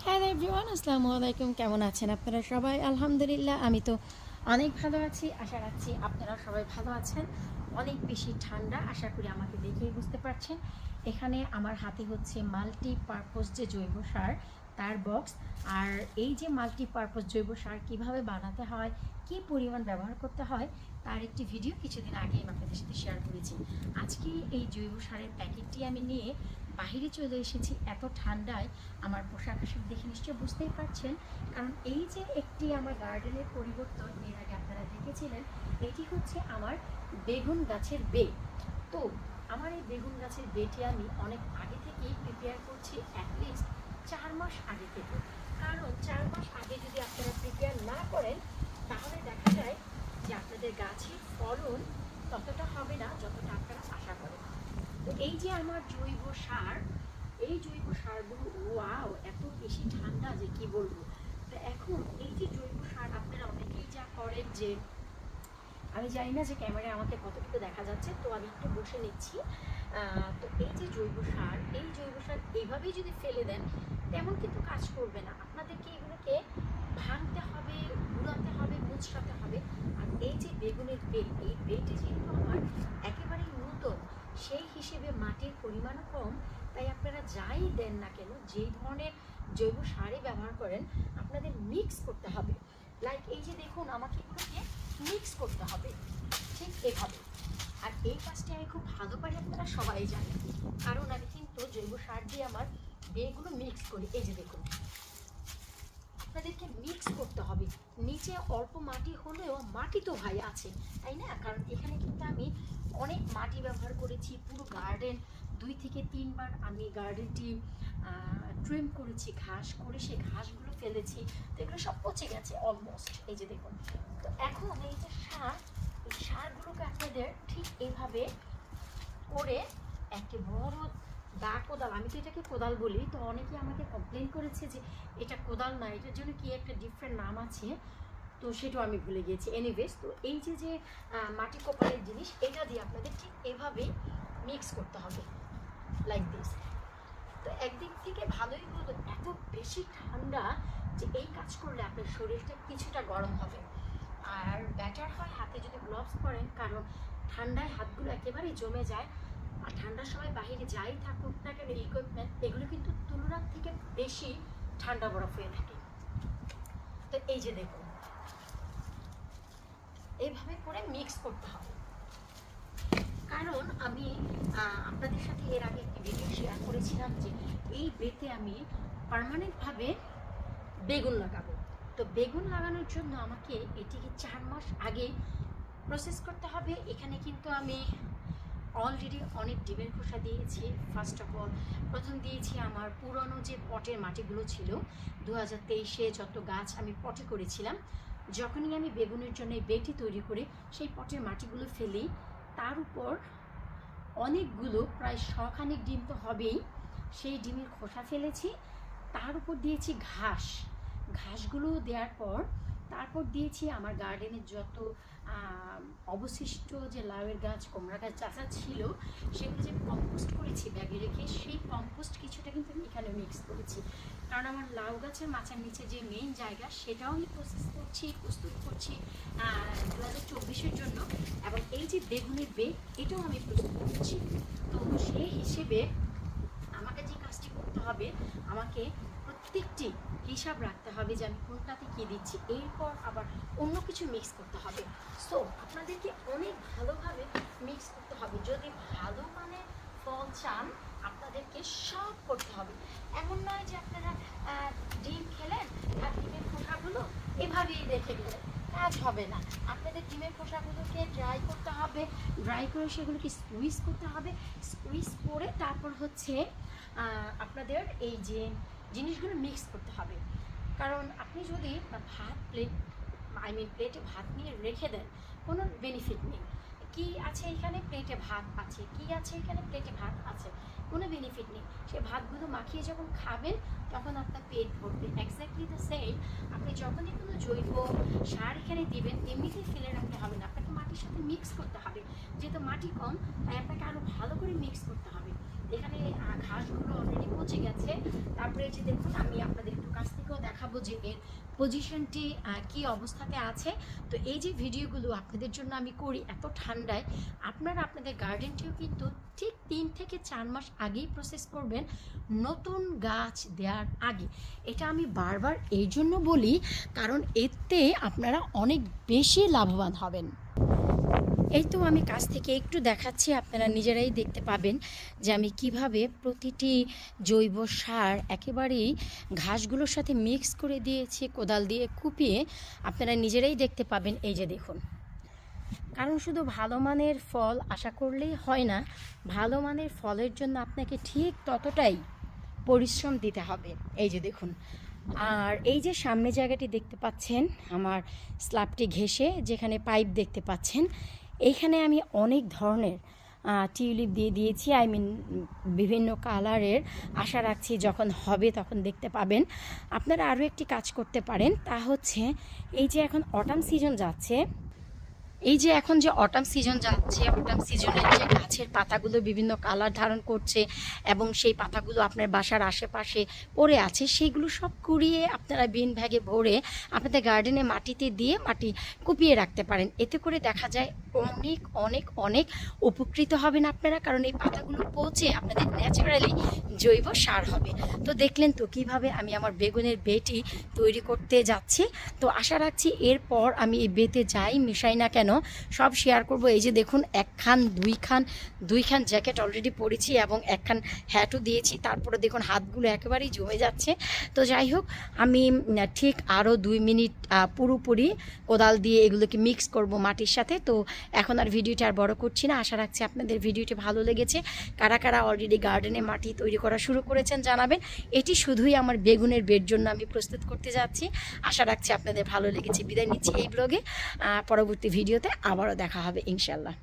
Hello everyone, আসসালামু আলাইকুম। কেমন আছেন আপনারা সবাই? আলহামদুলিল্লাহ, আমি তো অনেক ভালো আছি। আশা রাখছি আপনারা সবাই ভালো আছেন। অনেক বেশি ঠান্ডা, আশা করি আমাকে দেখেই বুঝতে পারছেন। এখানে আমার হাতে হচ্ছে মাল্টিপারপোজ যে জৈব সার, তার বক্স। আর এই যে মাল্টিপারপোজ জৈব সার কীভাবে বানাতে হয়, কী পরিমাণ ব্যবহার করতে হয়, তার একটি ভিডিও কিছুদিন আগেই আমি আপনাদের সাথে শেয়ার করেছি। আজকে এই জৈব সারের প্যাকেটটি আমি নিয়ে বাহিরে চলে এসেছি। এত ঠান্ডায় আমার পোশাক আশাক দেখে নিশ্চয়ই বুঝতেই পারছেন, কারণ এই যে একটি আমার গার্ডেনের পরিবর্তন এর আগে আপনারা দেখেছিলেন, এটি হচ্ছে আমার বেগুন গাছের বে। তো আমার এই বেগুন গাছের বেটি আমি অনেক আগে থেকেই প্রিপেয়ার করছি, অ্যাটলিস্ট 4 মাস আগে থেকে। কারণ 4 মাস আগে যদি আপনারা প্রিপেয়ার না করেন, তাহলে দেখা যায় যে আপনাদের গাছের ফলন ততটা হবে না যতটা আপনারা আশা করেন। তো এই যে আমার জৈব সার, এই জৈব সারগুলো ওয়াও এত বেশি ঠান্ডা যে কি বলবো। তো এখন এই যে জৈব সার আপনারা অনেকেই যা করেন, যে আমি জানি না যে ক্যামেরায় আমাকে কতটুকু দেখা যাচ্ছে, তো আমি একটু বসে নিচ্ছি। তো এই যে জৈব সার, এই জৈব সার এইভাবেই যদি ফেলে দেন তেমন কিন্তু কাজ করবে না। আপনাদেরকে এগুলোকে ভাঙতে হবে, গুঁড়াতে হবে, মুচড়াতে হবে। আর এই যে বেগুনের বে, এই বেটি যেহেতু আমার একেবারেই নতুন, সেই হিসেবে মাটির পরিমাণও কম, তাই আপনারা যাই দেন না কেন, যেই ধরনের জৈব সারই ব্যবহার করেন, আপনাদের মিক্স করতে হবে। লাইক এই যে দেখুন, আমাকে এগুলোকে মিক্স করতে হবে ঠিক এভাবে। আর এই কাজটি আমি খুব ভালো পারি, আপনারা সবাই জানেন, কারণ আমি কিন্তু জৈব সার দিয়ে আমার বেগুলো মিক্স করি। এই যে দেখুন, আপনাদেরকে মিক্স করতে হবে। নিচে অল্প মাটি হলেও মাটি তো ভাই আছে, তাই না? কারণ এখানে কিন্তু আমি অনেক মাটি ব্যবহার করেছি। পুরো গার্ডেন 2 থেকে 3 বার আমি গার্ডেনটি ট্রিম করেছি, ঘাস করে সেই ঘাসগুলো ফেলেছি। তো এগুলো সব পচে গেছে অলমোস্ট। এই যে দেখুন, তো এখন এই যে সার, এই সারগুলোকে আপনাদের ঠিক এভাবে করে একটি বড় দা কোদাল, আমি তো এটাকে কোদাল বলি, তো অনেকে আমাকে কমপ্লেন করেছে যে এটা কোদাল না, এটার জন্য কি একটা ডিফারেন্ট নাম আছে, তো সেটাও আমি ভুলে গিয়েছি। এনিওয়েজ, তো এই যে যে মাটি কোপালের জিনিস, এটা দিয়ে আপনাদের ঠিক এভাবেই মিক্স করতে হবে, লাইক দিস। তো একদিক থেকে ভালোই হলো, এত বেশি ঠান্ডা যে এই কাজ করলে আপনার শরীরটা কিছুটা গরম হবে। আর ব্যাটার হয় হাতে যদি গ্লোভস পরেন, কারণ ঠান্ডায় হাতগুলো একেবারেই জমে যায়। আর ঠান্ডার সময় বাইরে যাই থাকুক না কেন, ইকুইপমেন্ট এগুলো কিন্তু তুলনার থেকে বেশি ঠান্ডা বরফ হয়ে থাকে। তো এই যে দেখুন, এইভাবে করে মিক্স করতে হবে। কারণ আমি আপনাদের সাথে এর আগে একটি ভিডিও শেয়ার করেছিলাম যে এই বেতে আমি পার্মানেন্টভাবে বেগুন লাগাবো। তো বেগুন লাগানোর জন্য আমাকে এটিকে 4 মাস আগে প্রসেস করতে হবে। এখানে কিন্তু আমি অলরেডি অনেক ডিমের খোসা দিয়েছি। ফার্স্ট অফ অল প্রথম দিয়েছি আমার পুরনো যে পটের মাটিগুলো ছিল, 2023-এ যত গাছ আমি পটে করেছিলাম, যখনই আমি বেগুনের জন্য বেটি তৈরি করে সেই পটের মাটিগুলো ফেলি, তার উপর অনেকগুলো প্রায় 100খানিক ডিম তো হবেই, সেই ডিমের খোসা ফেলেছি। তার উপর দিয়েছি ঘাস, ঘাসগুলো দেওয়ার পর তারপর দিয়েছি আমার গার্ডেনের যত অবশিষ্ট যে লাউয়ের গাছ, কুমড়া গাছ যা যা ছিল, সেগুলো যে কম্পোস্ট করেছি ব্যাগে রেখে, সেই কম্পোস্ট কিছুটা কিন্তু আমি এখানে মিক্স করেছি। কারণ আমার লাউ গাছের মাচার নিচে যে মেইন জায়গা, সেটাও আমি প্রস্তুত করছি 2024-এর জন্য। এবং এই যে বেগুনের বেগ, এটাও আমি প্রস্তুত করছি। তো সেই হিসেবে আমাকে যে কাজটি করতে হবে, আমাকে প্রত্যেকটি হিসাব রাখতে হবে যে আমি কোনটাতে কী দিচ্ছি, এরপর আবার অন্য কিছু মিক্স করতে হবে। সো আপনাদেরকে অনেক ভালোভাবে মিক্স করতে হবে। যদি ভালো মানে ফল চান, আপনাদেরকে সব করতে হবে। এমন নয় যে আপনারা ডিম খেলেন আর ডিমের খোসাগুলো এভাবেই রেখে দিলেন, কাজ হবে না। আপনাদের ডিমের খোসাগুলোকে ড্রাই করতে হবে, ড্রাই করে সেগুলোকে স্কুইজ করতে হবে, স্কুইজ করে তারপর হচ্ছে আপনাদের এই যে জিনিসগুলো মিক্স করতে হবে। কারণ আপনি যদি ভাত প্লেটে ভাত নিয়ে রেখে দেন, কোনো বেনিফিট নেই। কি আছে এখানে, প্লেটে ভাত আছে, কি আছে এখানে, প্লেটে ভাত আছে, কোনো বেনিফিট নেই। সে ভাতগুলো মাখিয়ে যখন খাবেন, তখন আপনার পেট ভরবে। এক্স্যাক্টলি দ্য সেম, আপনি যখনই কোনো জৈব সার এখানে দিবেন, এমনিতেই ফেলে রাখতে হবে না, আপনাকে মাটির সাথে মিক্স করতে হবে। যেহেতু মাটি কম, তাই আপনাকে আরও ভালো করে মিক্স করতে হবে। এখানে ঘাসগুলো অলরেডি পচে গেছে। তারপরে এই যে দেখুন, আমি আপনাদের একটু কাছ থেকেও দেখাবো যে এর পজিশনটি কি অবস্থাতে আছে। তো এই যে ভিডিওগুলো আপনাদের জন্য আমি করি এত ঠান্ডায়, আপনারা আপনাদের গার্ডেনটিও কিন্তু ঠিক 3 থেকে 4 মাস আগেই প্রসেস করবেন, নতুন গাছ দেওয়ার আগে। এটা আমি বারবার এই জন্য বলি, কারণ এতে আপনারা অনেক বেশি লাভবান হবেন। এই তো আমি কাছ থেকে একটু দেখাচ্ছি, আপনারা নিজেরাই দেখতে পাবেন যে আমি কিভাবে প্রতিটি জৈব সার একেবারেই ঘাসগুলোর সাথে মিক্স করে দিয়েছি কোদাল দিয়ে কুপিয়ে। আপনারা নিজেরাই দেখতে পাবেন, এই যে দেখুন। কারণ শুধু ভালো মানের ফল আশা করলেই হয় না, ভালো মানের ফলের জন্য আপনাকে ঠিক ততটাই পরিশ্রম দিতে হবে। এই যে দেখুন, আর এই যে সামনে জায়গাটি দেখতে পাচ্ছেন আমার স্ল্যাবটি ঘেঁষে, যেখানে পাইপ দেখতে পাচ্ছেন, এইখানে আমি অনেক ধরনের টিউলিপ দিয়ে দিয়েছি, বিভিন্ন কালারের। আশা রাখছি যখন হবে তখন দেখতে পাবেন। আপনারা আরও একটি কাজ করতে পারেন, তা হচ্ছে এই যে এখন অটাম সিজন যাচ্ছে, অটাম সিজনের যে গাছের পাতাগুলো বিভিন্ন কালার ধারণ করছে এবং সেই পাতাগুলো আপনার বাসার আশেপাশে পড়ে আছে, সেইগুলো সব কুড়িয়ে আপনারা বিন ব্যাগে ভরে আপনাদের গার্ডেনে মাটিতে দিয়ে মাটি কুপিয়ে রাখতে পারেন। এতে করে দেখা যায় অনেক অনেক অনেক উপকৃত হবেন আপনারা, কারণ এই পাতাগুলো পচে আপনাদের ন্যাচারালি জৈব সার হবে। তো দেখলেন তো কিভাবে আমি আমার বেগুনের বেটি তৈরি করতে যাচ্ছি। তো আশা রাখছি এরপর আমি এই বেতে যাই মিশাই না কেন সব শেয়ার করব। এই যে দেখুন, দুইখান জ্যাকেট অলরেডি পরেছি এবং একখান হ্যাটও দিয়েছি। তারপরে দেখুন হাতগুলো একেবারেই জমে যাচ্ছে। তো যাই হোক, আমি ঠিক আরও 2 মিনিট পুরোপুরি কোদাল দিয়ে এগুলোকে মিক্স করব মাটির সাথে। তো এখন আর ভিডিওটা আর বড় করছি না। আশা রাখছি আপনাদের ভিডিওটি ভালো লেগেছে। কারা কারা অলরেডি গার্ডেনে মাটি তৈরি করা শুরু করেছেন জানাবেন। এটি শুধুই আমার বেগুনের বেড জন্য আমি প্রস্তুত করতে যাচ্ছি। আশা রাখছি আপনাদের ভালো লেগেছে। বিদায় নিচ্ছি এই ব্লগে। পরবর্তী ভিডিওতে আবারও দেখা হবে ইনশাল্লাহ।